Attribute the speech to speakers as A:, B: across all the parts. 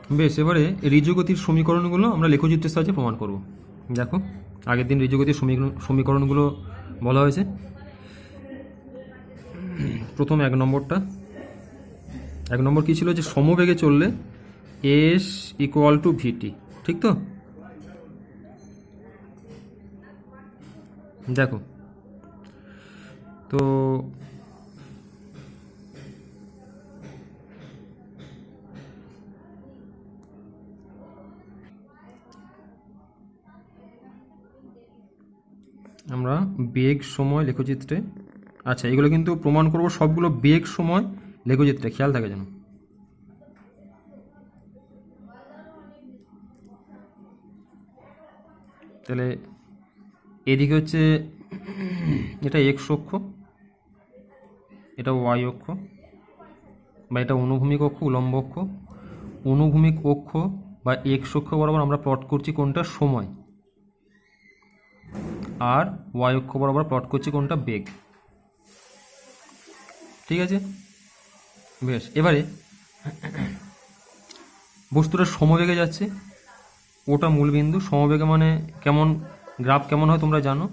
A: বেশ, এবারে ঋজুগতির সমীকরণগুলো আমরা লেখচিত্রের সাহায্যে প্রমাণ করব। দেখো, আগের দিন ঋজুগতির সমীকরণগুলো বলা হয়েছে। প্রথম এক নম্বর কী ছিল, যে সমবেগে চললে এস ইকুয়াল টু ভিটি, ঠিক তো? দেখো, তো আমরা বেগ সময় লেখচিত্রে, আচ্ছা এগুলো কিন্তু প্রমাণ করব সবগুলো বেগ সময় লেখচিত্রে, খেয়াল থাকে যেন। তাহলে এদিকে হচ্ছে এটা এক্স অক্ষ, এটা ওয়াই অক্ষ, বা এটা অনুভূমিক অক্ষ, উলম্ব অক্ষ। অনুভূমিক অক্ষ বা এক্স অক্ষ বরাবর আমরা প্লট করছি কোনটা, সময়, আর ওয়াই অক্ষ বরাবর প্লট করছি কোনটা, বেগ। ঠিক আছে, বেশ। এবারে বস্তুটা সমবেগে যাচ্ছে, ওটা মূল বিন্দু। সমবেগে মানে কেমন, গ্রাফ কেমন হয় তোমরা জানো,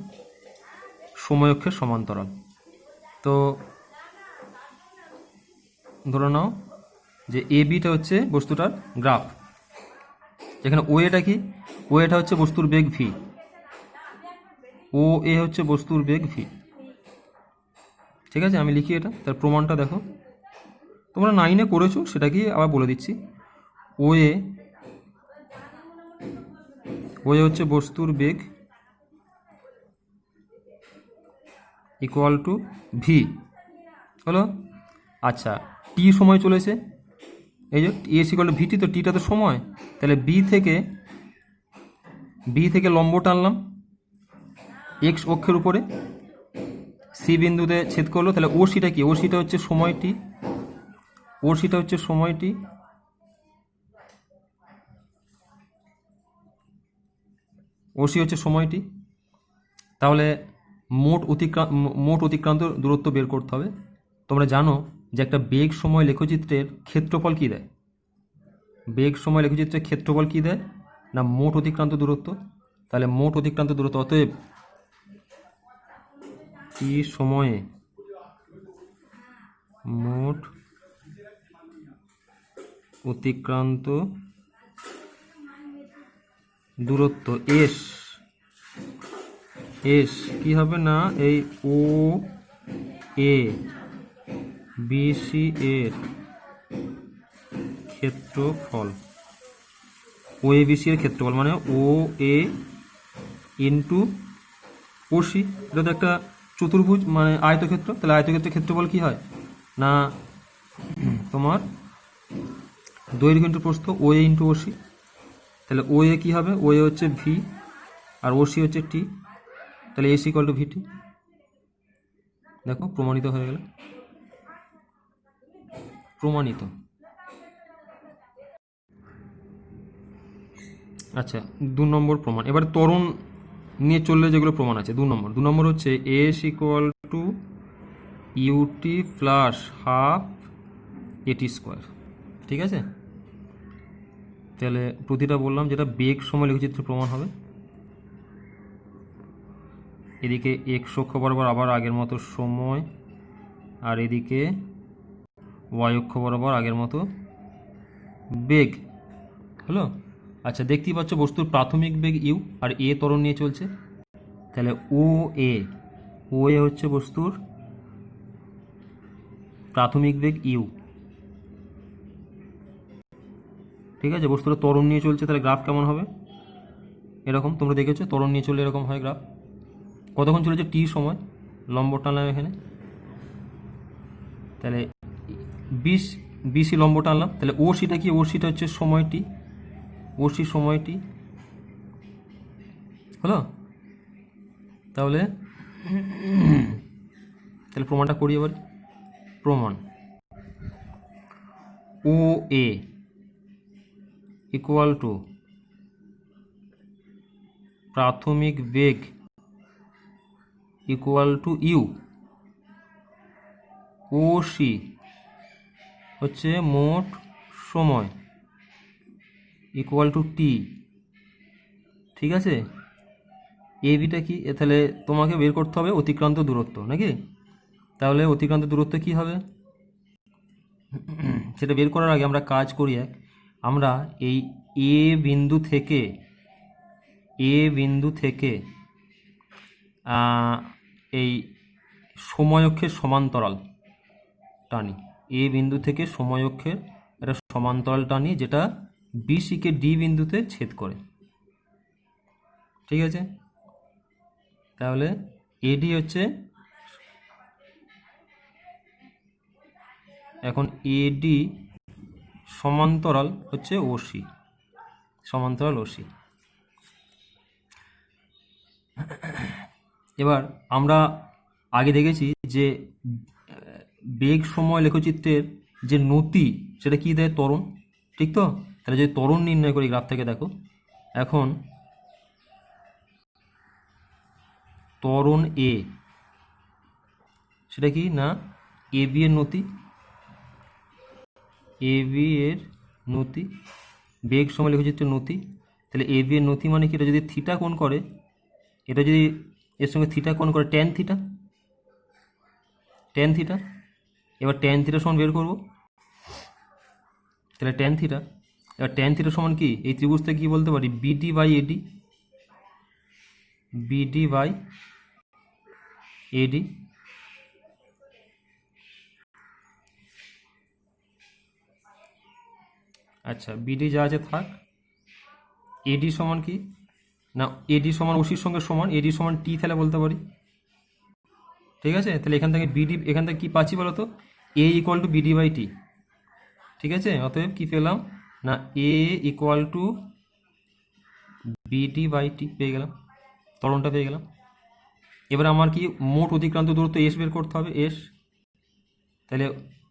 A: সময় অক্ষের সমান্তরাল। তো ধরে নাও যে এ বিটা হচ্ছে বস্তুটার গ্রাফ, যেখানে ও এটা কি, ও এটা হচ্ছে বস্তুর বেগ ভি, ও এ হচ্ছে বস্তুর বেগ ভি। ঠিক আছে, আমি লিখি এটা, তার প্রমাণটা দেখো। তোমরা 9-এ করেছো, সেটা কি আবার বলে দিচ্ছি। ও এ হচ্ছে বস্তুর বেগ ইকুয়াল টু ভি, হলো। আচ্ছা, টি সময় চলেছে, এই যে এস ইকুয়াল টু ভিটি, তো টিটা তো সময়। তাহলে বি থেকে লম্ব টানলাম এক্স অক্ষের উপরে, সি বিন্দুতে ছেদ করলো। তাহলে ও সিটা কি, ও সিটা হচ্ছে সময়টি, ও সিটা হচ্ছে সময়টি, ও সি হচ্ছে সময়টি। তাহলে মোট অতিক্রান্ত দূরত্ব বের করতে হবে। তোমরা জানো যে একটা বেগ সময় লেখচিত্রের ক্ষেত্রফল কী দেয়, বেগ সময় লেখচিত্রের ক্ষেত্রফল কী দেয় না, মোট অতিক্রান্ত দূরত্ব। তাহলে মোট অতিক্রান্ত দূরত্ব, অতএব টি সময়ে মোট অতিক্রান্ত দূরত্ব এস কি হবে না, এই ও এ বিসি এর ক্ষেত্রফল, ও এ বিসি এর ক্ষেত্রফল মানে ও এ ইন্টু ওসি। এটা তো একটা চতুর্ভুজ মানে আয়তক্ষেত্র। তাহলে আয়তক্ষেত্রের ক্ষেত্রফল কি হয় না, তোমার দৈর্ঘ্য ইন্টু প্রস্থ, ও এ ইন্টু ওসি। তাহলে ও এ কী হবে, ও এ হচ্ছে ভি আর ওসি হচ্ছে টি। তাহলে এস ইকুয়াল টু ভিটি। দেখো, প্রমাণিত হয়ে গেল, প্রমাণিত। আচ্ছা, 2 নম্বর প্রমাণ। এবার ত্বরণ নিয়ে চললে যেগুলো প্রমাণ আছে, 2 নম্বর হচ্ছে s equal to u t plus half এটি স্কোয়ার। ঠিক আছে, তাহলে প্রতিটা বললাম যেটা বেগ সময় লেখচিত্রে প্রমাণ হবে। এদিকে এক্স অক্ষ বরাবর আবার আগের মতো সময়, আর এদিকে ওয়াই অক্ষ বরাবর আগের মতো বেগ, হলো। আচ্ছা, দেখতেই পাচ্ছ বস্তুর প্রাথমিক বেগ ইউ, আর এ ত্বরণ নিয়ে চলছে। তাহলে ও এ হচ্ছে বস্তুর প্রাথমিক বেগ ইউ। ঠিক আছে, বস্তুটা ত্বরণ নিয়ে চলছে, তাহলে গ্রাফ কেমন হবে, এরকম। তোমরা দেখেছো ত্বরণ নিয়ে চললে এরকম হয় গ্রাফ। কতক্ষণ চলেছে, টি সময়, লম্ব টানলাম এখানে। তাহলে বিসি লম্ব টানলাম। তাহলে ও সিটা কি, ও সিটা হচ্ছে সময়টি, ও সি সময়টি, হলো। তাহলে প্রমাণটা করি এবার। প্রমাণ, ও এ ইকুয়াল টু প্রাথমিক বেগ equal to u, O C হচ্ছে মোট সময় ইকুয়াল টু টি, ঠিক আছে। এ বিটা কি, তাহলে তোমাকে বের করতে হবে অতিক্রান্ত দূরত্ব নাকি। তাহলে অতিক্রান্ত দূরত্ব কি হবে সেটা বের করার আগে আমরা কাজ করি আমরা এই এ বিন্দু থেকে এই সময় অক্ষের সমান্তরাল টানি, এ বিন্দু থেকে সময় অক্ষের একটা সমান্তরাল টানি যেটা বিসিকে ডি বিন্দুতে ছেদ করে, ঠিক আছে। তাহলে এডি হচ্ছে, এখন এডি সমান্তরাল হচ্ছে ওসি, সমান্তরাল ওসি। এবার আমরা আগে দেখেছি যে বেগ সময় লেখচিত্রের যে নতি সেটা কি দেয়, ত্বরণ, ঠিক তো। তাহলে যদি ত্বরণ নির্ণয় করি গ্রাফ থেকে, দেখো এখন ত্বরণ এ সেটা কি না, এ বি এর নতি, এ বি এর নতি, বেগ সময় লেখচিত্রের নতি। তাহলে এ বি এর নতি মানে কি, এটা যদি থিটা কোণ করে, এটা যদি এর সঙ্গে থিটা কোণ করে, ট্যান থিটা, ট্যান থিটা। এবার ট্যান থিটা সমান বের করবো, তাহলে ট্যান থিটা, এবার ট্যান থিটা সমান কি, এই ত্রিভুজটা কি বলতে পারি, BD by AD, BD by AD. আচ্ছা, বিডি যা আছে থাক, এডি সমান কি না, এডি সমান ওসির সঙ্গে সমান, এডি সমান টি, তাহলে বলতে পারি, ঠিক আছে। তাহলে এখান থেকে বিডি, এখান থেকে কি পাচ্ছি বলো তো, এ ইকুয়াল টু বিডি বাই টি, ঠিক আছে। অতএব কি পেলাম না, এ ইকুয়াল টু বিডি বাই টি পেয়ে গেলাম, ত্বরণটা পেয়ে গেলাম। এবার আমার কি মোট অতিক্রান্ত দূরত্ব এস বের করতে হবে, এস। তাহলে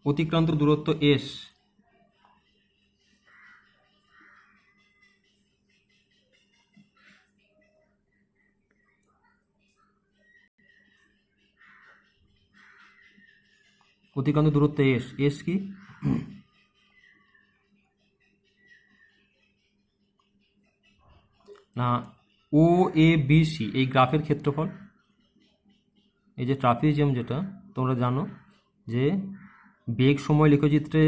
A: অতিক্রান্ত দূরত্ব এস, অতিক্রান্ত দূরত্ব এস, এস কি না, ও এ বি সি এই গ্রাফের ক্ষেত্রফল। এই যে ট্রাপিজিয়াম যেটা তোমরা জানো যে বেগ সময় লেখচিত্রে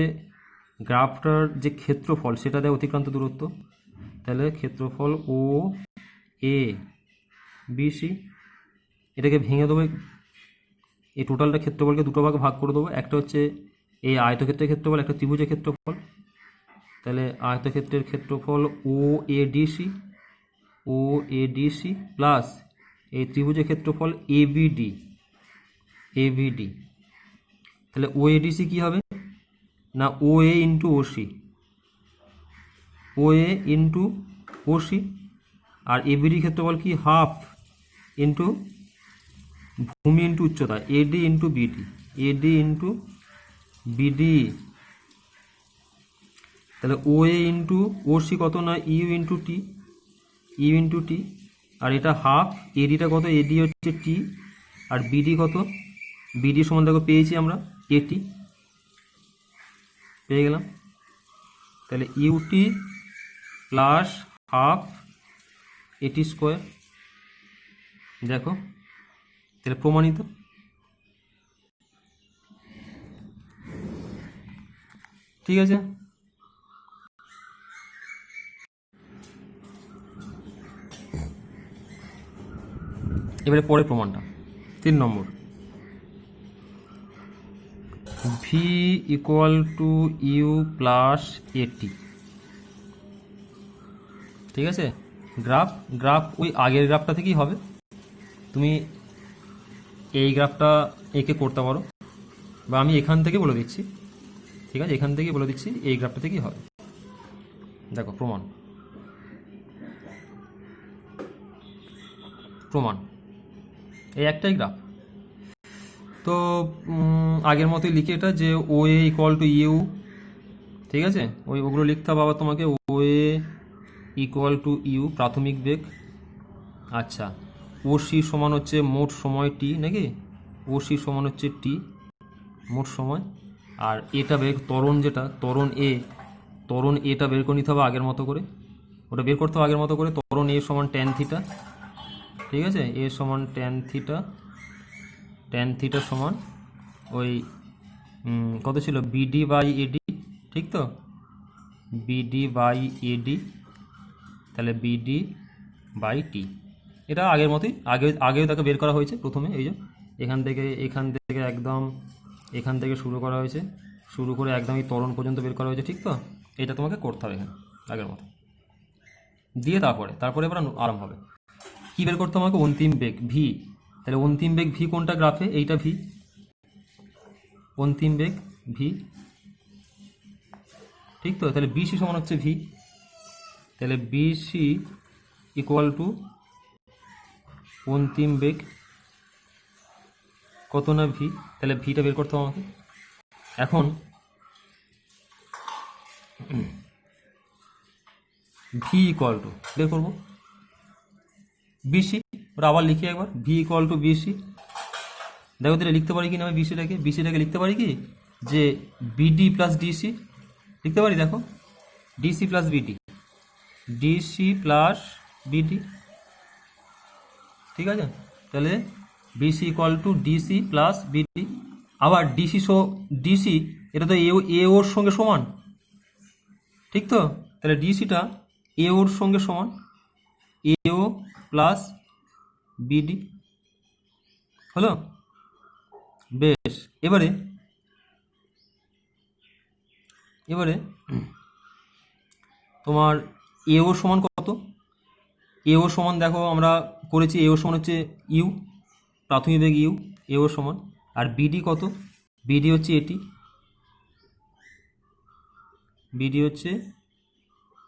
A: গ্রাফটার যে ক্ষেত্রফল সেটা দেয় অতিক্রান্ত দূরত্ব। তাহলে ক্ষেত্রফল ও এ বি সি, এটাকে ভেঙে দেবো, এই টোটালটা ক্ষেত্রফলকে দুটো ভাগে ভাগ করে দেবো, একটা হচ্ছে এই আয়তক্ষেত্রের ক্ষেত্রফল, একটা ত্রিভুজের ক্ষেত্রফল। তাহলে আয়তক্ষেত্রের ক্ষেত্রফল ও এ ডিসি, ও এ ডিসি প্লাস এই ত্রিভুজের ক্ষেত্রফল এ বিডি, এ বিডি। তাহলে ও এ ডিসি কী হবে না, O A into OC, O A into OC. আর এ বিডি ক্ষেত্রফল কি, হাফ ইন্টু ভূমি ইন্টু উচ্চতা, AD into BD, AD into BD. তাহলে ও এ ইন্টু ওসি কত না, u into t, u into t. আর এটা হাফ, এডিটা কত, এডি হচ্ছে টি, আর বিডি কত, বিডি সমান দেখো পেয়েছি আমরা এটি, পেয়ে গেলাম। তাহলে ইউটি প্লাস হাফ এটি স্কোয়ার, দেখো তাহলে প্রমাণিত। ঠিক আছে, এবারে পরে প্রমাণটা 3 নম্বর, v equal to u plus at, ঠিক আছে। গ্রাফ ওই আগের গ্রাফটা থেকেই হবে, তুমি এই গ্রাফটা একে করতে পারো, বা আমি এখান থেকে বলে দিচ্ছি, ঠিক আছে, এখান থেকে বলে দিচ্ছি এই গ্রাফটা থেকেই হবে। দেখো প্রমাণ এই একটাই গ্রাফ। তো আগের মতোই লিখে এটা যে ও এ ইকুয়াল টু ইউ, ঠিক আছে, ওগুলো লিখতে হবে আবার তোমাকে, ও এ ইকুয়াল টু ইউ প্রাথমিক বেগ। আচ্ছা, ও সি সমান হচ্ছে মোট সময় টি নাকি, ও সি সমান হচ্ছে টি মোট সময়। আর এটা বেগ ত্বরণ, যেটা ত্বরণ এ, ত্বরণ এটা বের করে নিতে হবে আগের মতো করে। ওটা বের করতে হবে আগের মতো করে। ত্বরণ এ সমান ট্যান থিটা, ঠিক আছে, এ সমান ট্যান থিটা, ট্যান থিটা সমান ওই কত ছিল বিডি বাই এডি, ঠিক তো, বিডি বাই এডি, তাহলে বিডি বাই টি। এটা আগের মতোই, আগেও তাকে বের করা হয়েছে প্রথমে। এই যে এখান থেকে একদম এখান থেকে শুরু করা হয়েছে, শুরু করে একদম এই ত্বরণ পর্যন্ত বের করা হয়েছে, ঠিক তো। এটা তোমাকে করতে হবে এখানে আগের মতো দিয়ে, তারপরে এবার আরাম হবে। কী বের করতে হবে আমাকে? অন্তিম বেগ ভি। তাহলে অন্তিম বেগ ভি কোনটা গ্রাফে? এইটা ভি, অন্তিম বেগ ভি, ঠিক তো। তাহলে বিসি সমান হচ্ছে ভি, তাহলে বিসি ইকুয়াল টু অন্তিম বেগ কত না ভি, তাহলে ভিটা বের করতে হবে আমাকে। এখন ভি ইকুয়াল টু বের করবো বিসি, ওটা আবার লিখি একবার, ভি ইকুয়াল টু বিসি। দেখো তাহলে লিখতে পারি কি না আমি বিসিটাকে লিখতে পারি কি, যে বিডি প্লাস ডিসি লিখতে পারি। দেখো DC plus BD, DC plus BD, ঠিক আছে। তাহলে BC equal to DC plus BD. আবার ডিসি এটা তো এ ওর সঙ্গে সমান, ঠিক তো। তাহলে ডিসিটা এ ওর সঙ্গে সমান, এও প্লাস বিডি হলো। বেশ, এবারে তোমার এও সমান কত? এও সমান দেখো আমরা করেছি, এও সমান হচ্ছে ইউ, প্রাথমিক বেগ ইউ, এও সমান। আর বিডি কত? বিডি হচ্ছে এটি, বিডি হচ্ছে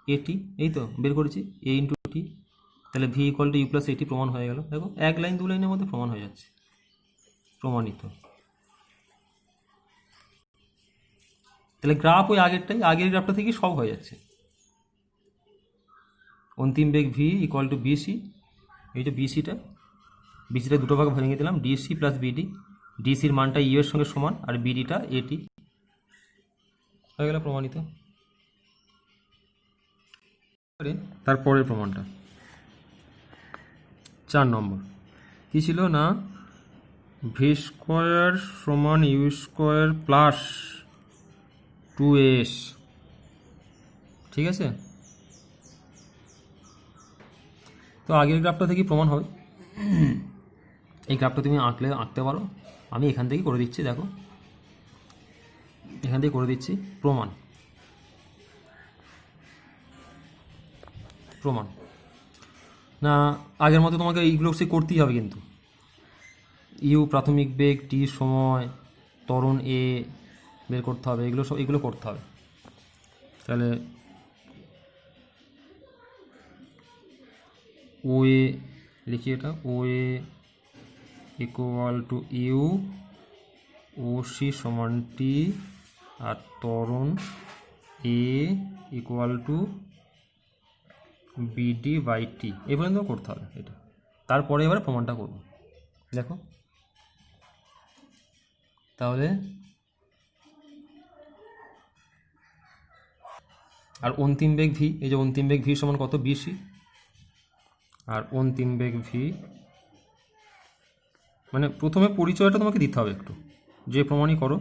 A: এটি, এই তো বের করেছি, এ ইন্টু টি। তাহলে v equal to u plus a t প্রমাণ হয়ে গেল। দেখো এক লাইন দু লাইনের মধ্যে প্রমাণ হয়ে যাচ্ছে, প্রমাণিত। তাহলে গ্রাফ ওই আগের গ্রাফটা থেকে সব হয়ে যাচ্ছে। অন্তিম বেগ ভি ইকুয়াল টু বিসি, এই যে বিসিটা দুটো ভাগে ভেঙে দিলাম, ডিসি প্লাস বিডি, ডিসির মানটা ইউ এর সঙ্গে সমান, আর বিডিটা এটি হয়ে গেল, প্রমাণিত। তারপরের প্রমাণটা 4 নম্বর কী ছিল না, ভি স্কোয়ার সমান ইউ স্কোয়ার প্লাস 2s, ঠিক আছে। তো আগের গ্রাফটা থেকেই প্রমাণ হবে। এই গ্রাফটা তুমি আঁকতে পারো, আমি এখান থেকেই করে দিচ্ছি। দেখো এখান থেকে করে দিচ্ছি প্রমাণ না, আগের মতো তোমাকে এইগুলো সে করতেই হবে কিন্তু। ইউ প্রাথমিক বেগ, টি সময়, ত্বরণ এ বের করতে হবে, এগুলো করতে হবে। তাহলে ও এ লিখি, এটা O A equal to u, O C সমান টি, আর ত্বরণ a equal to BD by t, এই পর্যন্ত করতে হবে এটা। তারপরে এবারে প্রমাণটা করব। দেখো তাহলে, আর অন্তিম বেগ ভি, এই যে অন্তিম বেগ ভি সমান কত? বিসি, আর অন্তিম বেগ ভি মানে প্রথমে পরিচয়টা তোমাকে দিতে হবে একটু, যে প্রমাণই করো,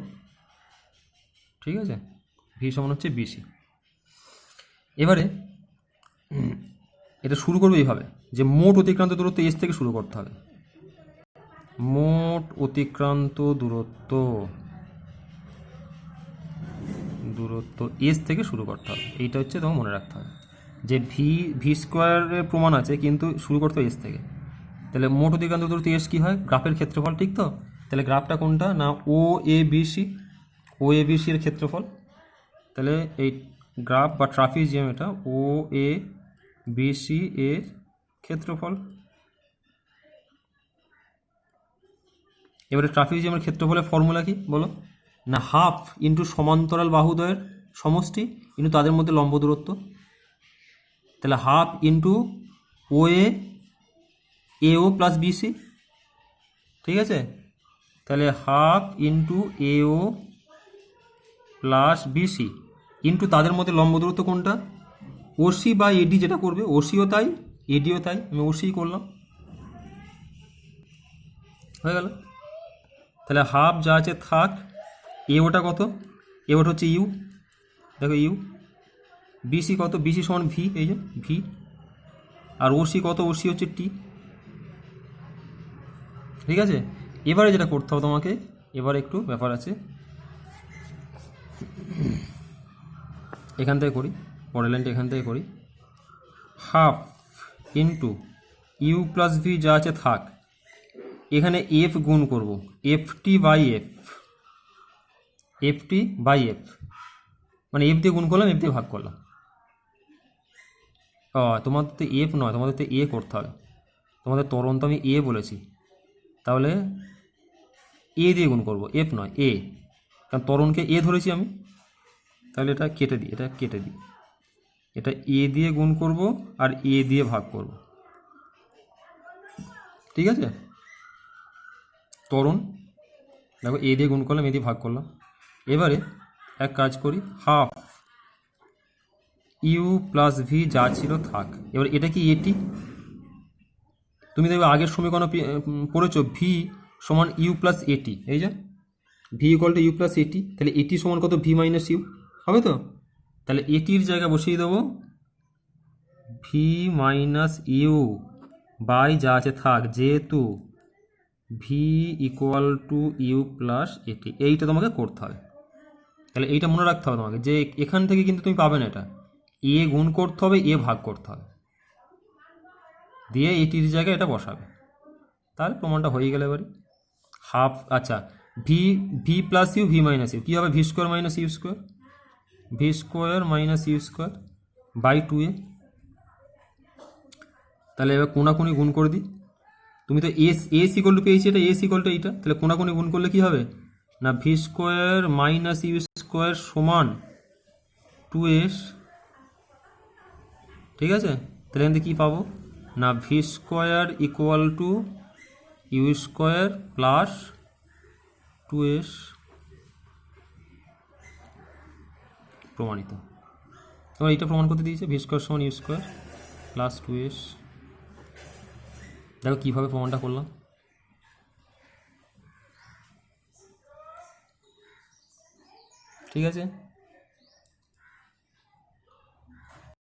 A: ঠিক আছে। ভি সমান হচ্ছে বিসি। এবারে এটা শুরু করবে এইভাবে, যে মোট অতিক্রান্ত দূরত্ব এস থেকে শুরু করতে হবে। মোট অতিক্রান্ত দূরত্ব এস থেকে শুরু করতে হবে, এইটা হচ্ছে তোমাকে মনে রাখতে হবে, যে ভি স্কোয়ারের প্রমাণ আছে কিন্তু শুরু করতে হবে এস থেকে। তাহলে মোট অতিক্রান্ত দূরত্ব এস কী হয়? গ্রাফের ক্ষেত্রফল, ঠিক তো। তাহলে গ্রাফটা কোনটা না, ও এ বিসি এর ক্ষেত্রফল। তাহলে এই গ্রাফ বা ট্রাপিজিয়াম, এটা ও এ বিসি এর ক্ষেত্রফল। এবারে ট্রাপিজিয়ামের ক্ষেত্রফলের ফর্মুলা কি বলো না, হাফ ইন্টু সমান্তরাল বাহুদ্বয়ের সমষ্টি ইন্টু তাদের মধ্যে লম্ব দূরত্ব। তাহলে হাফ ইন্টু ও এও প্লাস বিসি, ঠিক আছে। তাহলে হাফ ইন্টু এও প্লাস বিসি ইন্টু তাদের মধ্যে লম্ব দূরত্ব কোনটা? ওসি বা এডি যেটা করবে, ওসিও তাই এডিও তাই, আমি ওসি করলাম, হয়ে গেল। তাহলে হাফ যা আছে থাক, এ ওটা কত, এ ওটা হচ্ছে ইউ, দেখো ইউ, বিসি কত, বিসি সমান ভি, এই যে ভি, আর ওসি কত, ওসি হচ্ছে টি, ঠিক আছে। এবারে যেটা করতে হবে তোমাকে, এবারে একটু ব্যাপার আছে, এখান থেকে করি, পরের লাইনটা এখান থেকে করি, half into u plus v যা আছে থাক, এখানে এফ গুণ করব, f t by f, f t by f, মানে এফ দিয়ে গুণ করলাম, এফ দিয়ে ভাগ করলাম। তোমাদের তো এফ নয়, তোমাদের তো এ করতে হবে, তোমাদের ত্বরণ তো আমি এ বলেছি, তাহলে এ দিয়ে গুণ করব, এফ নয় এ, কারণ ত্বরণকে এ ধরেছি আমি, তাহলে এটা কেটে দিই, এটা কেটে দিই, এটা এ দিয়ে গুণ করব আর এ দিয়ে ভাগ করব, ঠিক আছে। ত্বরণ দেখো এ দিয়ে গুণ করলাম, এ দিয়ে ভাগ করলাম। এবারে এক কাজ করি, হাফ ইউ প্লাস ভি যা ছিল থাক, এবার এটা কি এটি, তুমি দেখবে আগের সমীকরণ পড়েছো, ভি সমান ইউ প্লাস এটি, এই যে v equal to u plus a t, তাহলে এটি সমান কত, ভি মাইনাস ইউ হবে তো, তাহলে এটির জায়গা বসিয়ে দেবো ভি মাইনাস ইউ বাই যা আছে থাক, যেহেতু v equal to u plus a t, এইটা তোমাকে করতে হবে। তাহলে এইটা মনে রাখতে হবে তোমাকে, যে এখান থেকে কিন্তু তুমি পাবে না, এটা এ গুণ করতে হবে, এ ভাগ করতে হবে, দিয়ে এটির জায়গায় এটা বসাবে, তাহলে প্রমাণটা হয়ে গেলে এবারে হাফ, আচ্ছা v, v plus u v minus u কী হবে, v square minus u square, v square minus u square by 2a, তাহলে এবার কোনাকুনি গুণ করে দিই, তুমি তো এস ইকুয়াল টু পেয়েছি, এটা এস ইকুয়াল টু এইটা, তাহলে কোনাকুনি গুণ করলে কি হবে না, v square minus u square সমান 2s, ঠিক আছে। তাহলে এখান থেকে কী পাবো না, v square equal to u square plus 2s, প্রমাণিত। তোমার এইটা প্রমাণ করতে দিয়েছে, ভি স্কোয়ার সমান ইউ স্কোয়ার প্লাস 2s, দেখো কীভাবে প্রমাণটা করলাম, ঠিক আছে।